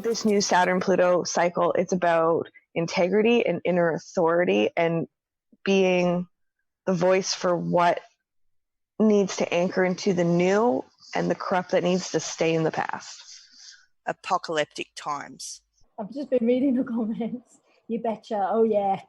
this new Saturn-Pluto cycle, it's about integrity and inner authority and being the voice for what needs to anchor into the new and the corrupt that needs to stay in the past. Apocalyptic times. I've just been reading the comments. You betcha. Oh, yeah.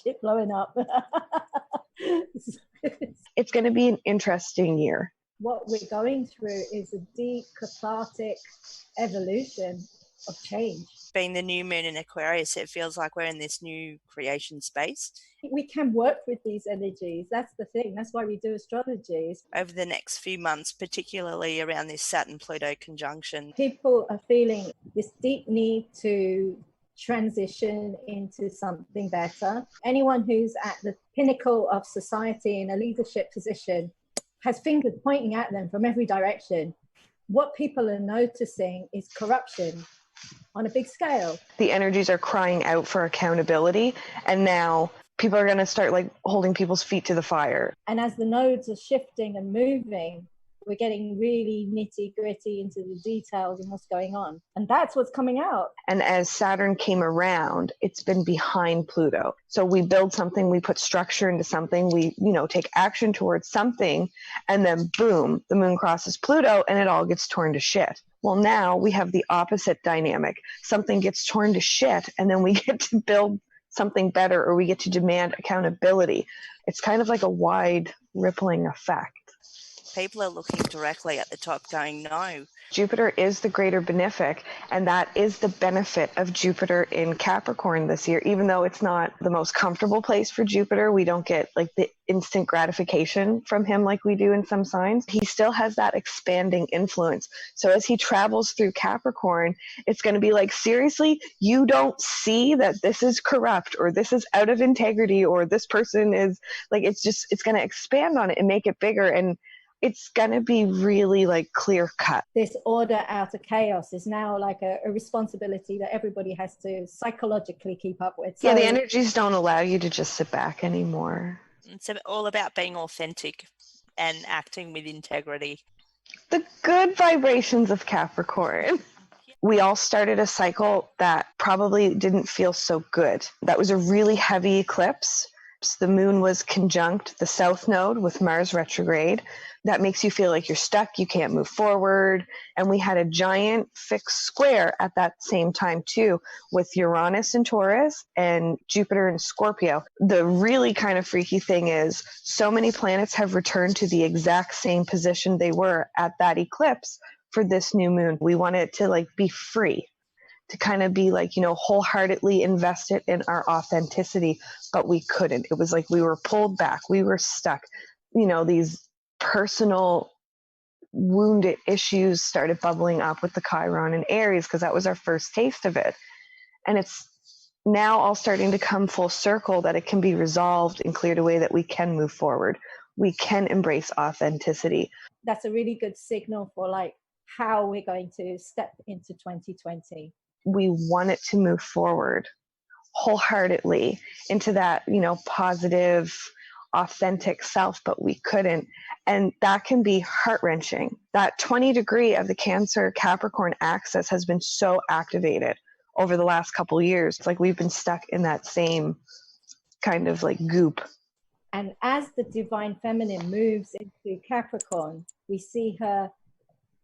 Shit blowing up. It's going to be an interesting year. What we're going through is a deep, cathartic evolution of change. Being the new moon in Aquarius, it feels like we're in this new creation space. We can work with these energies. That's the thing. That's why we do astrology. Over the next few months, particularly around this Saturn-Pluto conjunction, people are feeling this deep need to transition into something better. Anyone who's at the pinnacle of society in a leadership position has fingers pointing at them from every direction. What people are noticing is corruption on a big scale. The energies are crying out for accountability, and now people are going to start like holding people's feet to the fire. And as the nodes are shifting and moving, we're getting really nitty gritty into the details and what's going on. And that's what's coming out. And as Saturn came around, it's been behind Pluto. So we build something, we put structure into something, we, take action towards something, and then boom, the moon crosses Pluto and it all gets torn to shit. Well, now we have the opposite dynamic. Something gets torn to shit and then we get to build something better, or we get to demand accountability. It's kind of like a wide rippling effect. People are looking directly at the top going, no. Jupiter is the greater benefic, and that is the benefit of Jupiter in Capricorn this year. Even though it's not the most comfortable place for Jupiter, we don't get like the instant gratification from him like we do in some signs. He still has that expanding influence. So as he travels through Capricorn, it's going to be like, seriously, you don't see that this is corrupt or this is out of integrity or this person is like, it's going to expand on it and make it bigger. And it's going to be really like clear cut. This order out of chaos is now like a responsibility that everybody has to psychologically keep up with. So, yeah, the energies don't allow you to just sit back anymore. It's all about being authentic and acting with integrity. The good vibrations of Capricorn. We all started a cycle that probably didn't feel so good. That was a really heavy eclipse. The moon was conjunct the south node with Mars retrograde. That makes you feel like you're stuck, you can't move forward. And we had a giant fixed square at that same time too, with Uranus in Taurus and Jupiter in Scorpio. The really kind of freaky thing is so many planets have returned to the exact same position they were at that eclipse for this new moon. We want it to like be free, to kind of be like, wholeheartedly invested in our authenticity, but we couldn't. It was like we were pulled back, we were stuck. These personal wounded issues started bubbling up with the Chiron and Aries because that was our first taste of it. And it's now all starting to come full circle that it can be resolved and cleared away, that we can move forward. We can embrace authenticity. That's a really good signal for like how we're going to step into 2020. We want it to move forward wholeheartedly into that, positive, authentic self, but we couldn't. And that can be heart-wrenching. That 20 degree of the Cancer Capricorn axis has been so activated over the last couple of years. It's like we've been stuck in that same kind of like goop. And as the divine feminine moves into Capricorn, we see her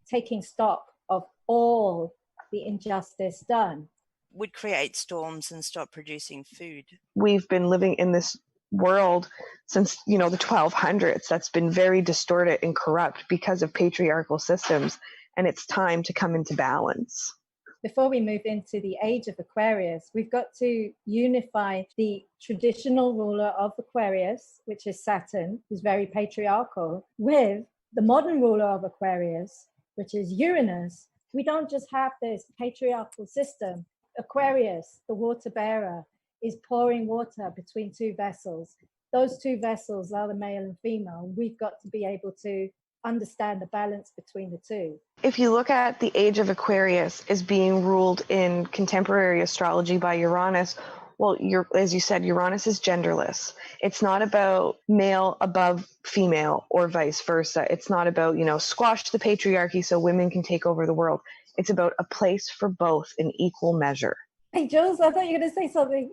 taking stock of all the injustice done. Would create storms and stop producing food. We've been living in this world since, the 1200s that's been very distorted and corrupt because of patriarchal systems, and it's time to come into balance. Before we move into the age of Aquarius, we've got to unify the traditional ruler of Aquarius, which is Saturn, who's very patriarchal, with the modern ruler of Aquarius, which is Uranus. We don't just have this patriarchal system. Aquarius, the water bearer, is pouring water between two vessels. Those two vessels are the male and female. We've got to be able to understand the balance between the two. If you look at the age of Aquarius as being ruled in contemporary astrology by Uranus, well, as you said, Uranus is genderless. It's not about male above female or vice versa. It's not about, squash the patriarchy so women can take over the world. It's about a place for both in equal measure. Hey, Jules, I thought you were going to say something.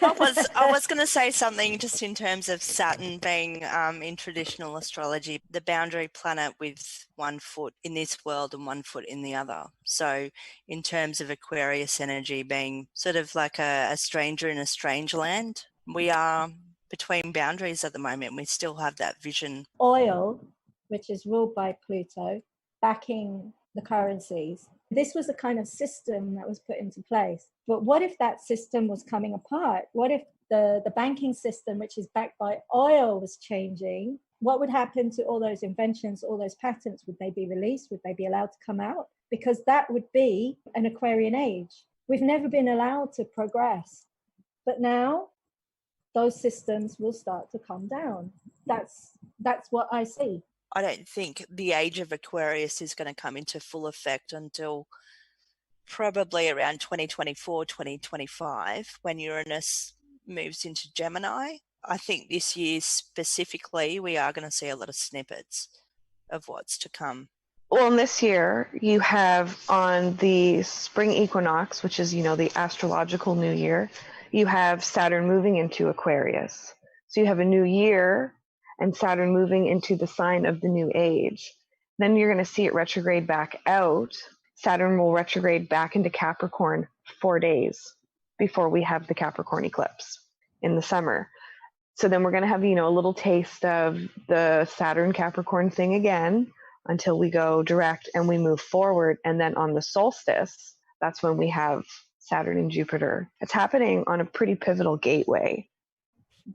I was going to say something just in terms of Saturn being in traditional astrology, the boundary planet with 1 foot in this world and 1 foot in the other. So in terms of Aquarius energy being sort of like a stranger in a strange land, we are between boundaries at the moment. We still have that vision. Oil, which is ruled by Pluto, backing the currencies. This was a kind of system that was put into place. But what if that system was coming apart? What if the banking system, which is backed by oil, was changing? What would happen to all those inventions, all those patents? Would they be released? Would they be allowed to come out? Because that would be an Aquarian age. We've never been allowed to progress. But now those systems will start to come down. That's what I see. I don't think the age of Aquarius is going to come into full effect until probably around 2024, 2025, when Uranus moves into Gemini. I think this year specifically, we are going to see a lot of snippets of what's to come. Well, in this year, you have on the spring equinox, which is, the astrological new year, you have Saturn moving into Aquarius. So you have a new year and Saturn moving into the sign of the new age. Then you're going to see it retrograde back out. Saturn will retrograde back into Capricorn 4 days before we have the Capricorn eclipse in the summer. So then we're going to have, a little taste of the Saturn Capricorn thing again until we go direct and we move forward. And then on the solstice, that's when we have Saturn and Jupiter. It's happening on a pretty pivotal gateway.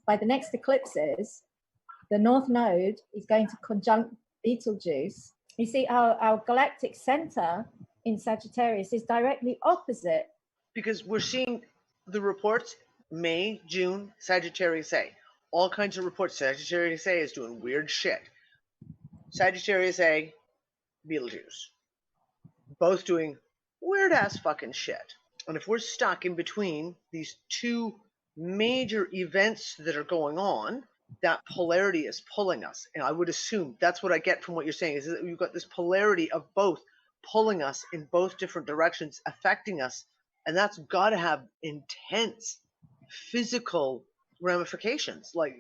By the next eclipses, the North Node is going to conjunct Betelgeuse. You see, our galactic center in Sagittarius is directly opposite. Because we're seeing the reports, May, June, Sagittarius A. All kinds of reports. Sagittarius A is doing weird shit. Sagittarius A, Betelgeuse. Both doing weird-ass fucking shit. And if we're stuck in between these two major events that are going on, that polarity is pulling us. And I would assume that's what I get from what you're saying, is that you've got this polarity of both pulling us in both different directions, affecting us. And that's got to have intense physical ramifications, like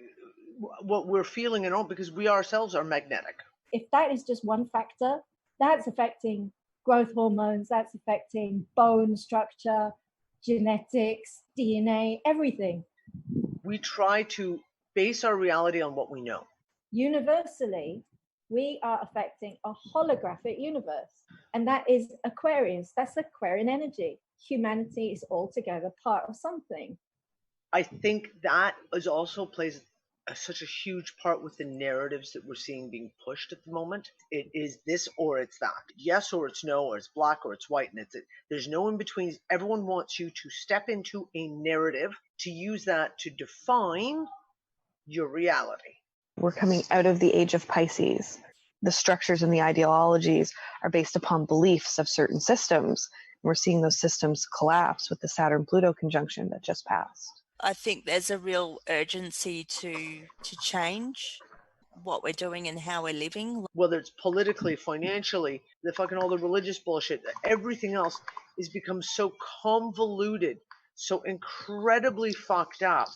what we're feeling and all, because we ourselves are magnetic. If that is just one factor, that's affecting growth hormones, that's affecting bone structure, genetics, DNA, everything. We try to base our reality on what we know. Universally, we are affecting a holographic universe, and that is Aquarius. That's Aquarian energy. Humanity is altogether part of something. I think that is also plays such a huge part with the narratives that we're seeing being pushed at the moment. It is this or it's that. Yes or it's no, or it's black or it's white, and there's no in between. Everyone wants you to step into a narrative, to use that to define your reality. We're coming out of the age of Pisces. The structures and the ideologies are based upon beliefs of certain systems. We're seeing those systems collapse with the Saturn-Pluto conjunction that just passed. I think there's a real urgency to change what we're doing and how we're living. Whether it's politically, financially, all the religious bullshit, everything else has become so convoluted, so incredibly fucked up.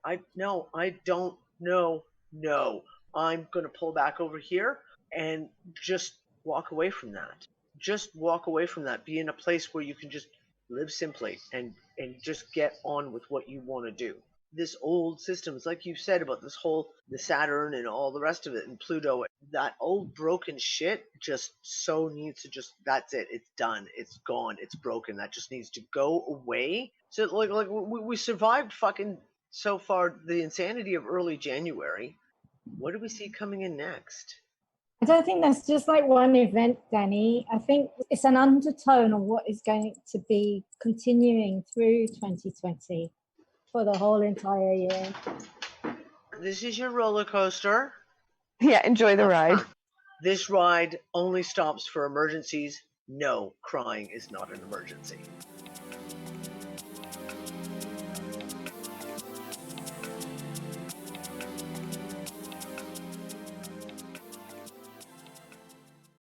I don't know. No, I'm going to pull back over here and just walk away from that. Just walk away from that. Be in a place where you can just live simply and just get on with what you want to do. This old system, it's like you said about the Saturn and all the rest of it, and Pluto, that old broken shit just so needs to that's it. It's done. It's gone. It's broken. That just needs to go away. So like we survived fucking so far the insanity of early January. What do we see coming in next? I don't think that's just like one event, Dani. I think it's an undertone of what is going to be continuing through 2020 for the whole entire year. This is your roller coaster. Yeah, enjoy the ride. This ride only stops for emergencies. No, crying is not an emergency.